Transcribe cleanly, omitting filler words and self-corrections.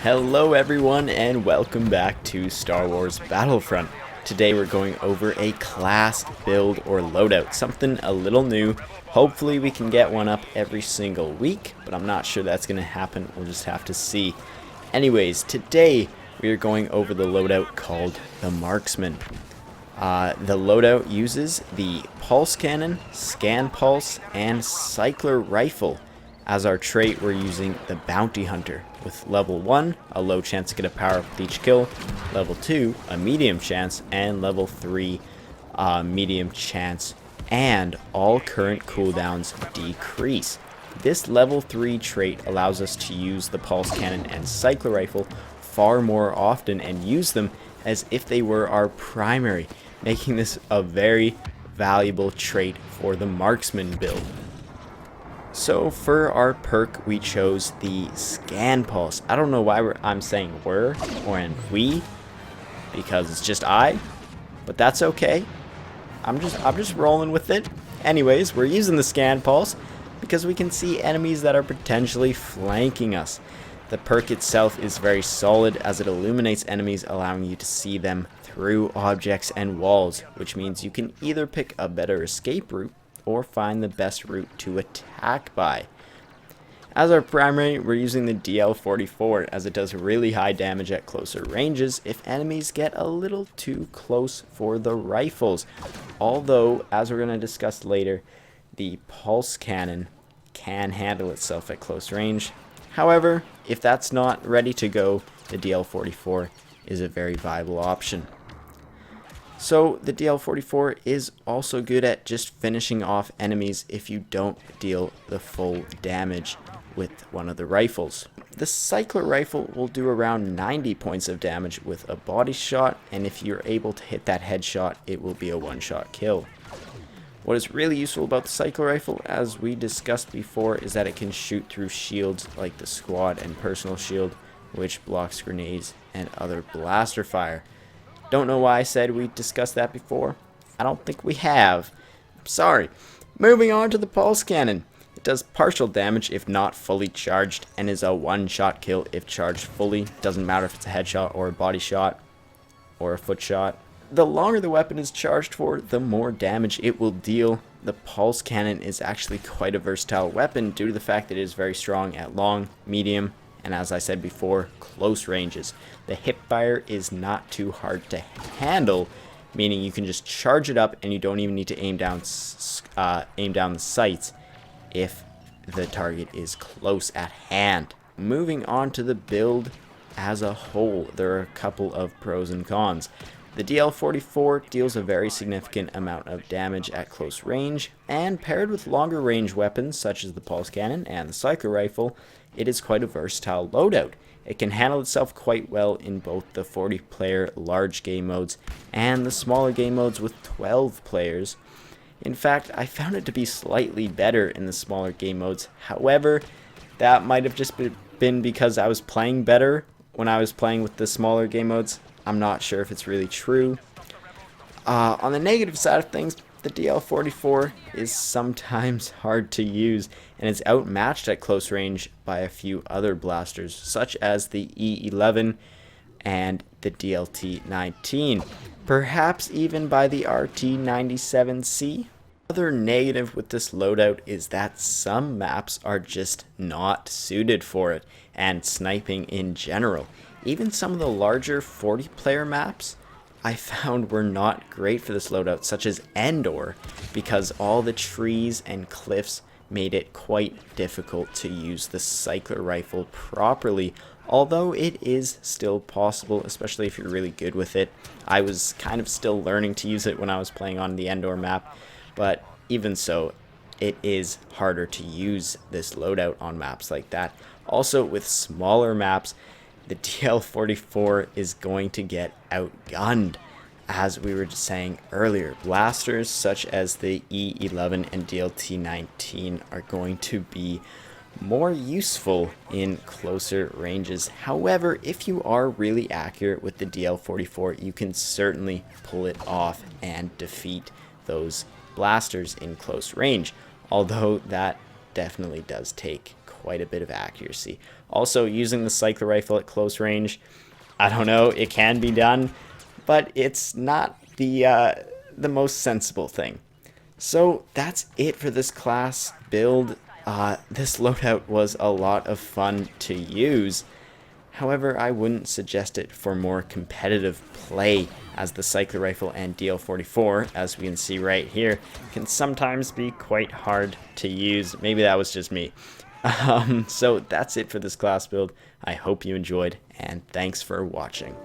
Hello everyone and welcome back to Star Wars Battlefront. Today we're going over a class build or loadout, something a little new. Hopefully we can get one up every single week, but I'm not sure that's going to happen. We'll just have to see. Anyways, today we are going over the loadout called the Marksman. The loadout uses the Pulse Cannon, Scan Pulse, and Cycler Rifle. As our trait, we're using the Bounty Hunter, with level 1, a low chance to get a power up with each kill, level 2, a medium chance, and level 3, medium chance, and all current cooldowns decrease. This level 3 trait allows us to use the Pulse Cannon and Cycler Rifle far more often and use them as if they were our primary, making this a very valuable trait for the Marksman build. So for our perk, we chose the Scan Pulse. I don't know why I'm saying we're or in we, because it's just I, but that's okay. I'm just rolling with it. Anyways, we're using the Scan Pulse because we can see enemies that are potentially flanking us. The perk itself is very solid as it illuminates enemies, allowing you to see them through objects and walls, which means you can either pick a better escape route or find the best route to attack by. As our primary, we're using the DL44 as it does really high damage at closer ranges if enemies get a little too close for the rifles. Although, as we're going to discuss later, the Pulse Cannon can handle itself at close range. However, if that's not ready to go, the DL44 is a very viable option. So the DL44 is also good at just finishing off enemies if you don't deal the full damage with one of the rifles. The Cycler Rifle will do around 90 points of damage with a body shot, and if you're able to hit that headshot, it will be a one-shot kill. What is really useful about the Cycler Rifle, as we discussed before, is that it can shoot through shields like the squad and personal shield, which blocks grenades and other blaster fire. Don't know why I said we discussed that before. I don't think we have. Sorry. Moving on to the Pulse Cannon. It does partial damage if not fully charged and is a one-shot kill if charged fully. Doesn't matter if it's a headshot or a body shot or a foot shot. The longer the weapon is charged for, the more damage it will deal. The Pulse Cannon is actually quite a versatile weapon due to the fact that it is very strong at long, medium, and as I said before, close ranges. The hipfire is not too hard to handle, meaning you can just charge it up and you don't even need to aim down the sights if the target is close at hand. Moving on to the build as a whole, there are a couple of pros and cons. The DL44 deals a very significant amount of damage at close range, and paired with longer range weapons such as the Pulse Cannon and the Cycler Rifle, it is quite a versatile loadout. It can handle itself quite well in both the 40-player large game modes and the smaller game modes with 12 players. In fact, I found it to be slightly better in the smaller game modes. However, that might have just been because I was playing better when I was playing with the smaller game modes. I'm not sure if it's really true. On the negative side of things, the DL44 is sometimes hard to use and is outmatched at close range by a few other blasters, such as the E11 and the DLT-19, perhaps even by the RT-97C. Another negative with this loadout is that some maps are just not suited for it, and sniping in general. Even some of the larger 40-player maps I found were not great for this loadout, such as Endor, because all the trees and cliffs made it quite difficult to use the Cycler Rifle properly, although it is still possible, especially if you're really good with it. I was kind of still learning to use it when I was playing on the Endor map, but even so, it is harder to use this loadout on maps like that. Also, with smaller maps, the DL44 is going to get outgunned. As we were just saying earlier, blasters such as the E11 and DLT-19 are going to be more useful in closer ranges. However, if you are really accurate with the DL44, you can certainly pull it off and defeat those blasters in close range, although that definitely does take quite a bit of accuracy. Also, using the cycler rifle at close range, I don't know, it can be done, but it's not the most sensible thing. So that's it for this class build. This loadout was a lot of fun to use. However, I wouldn't suggest it for more competitive play, as the cycler rifle and DL44, as we can see right here, can sometimes be quite hard to use. Maybe that was just me. So that's it for this class build. I hope you enjoyed, and thanks for watching.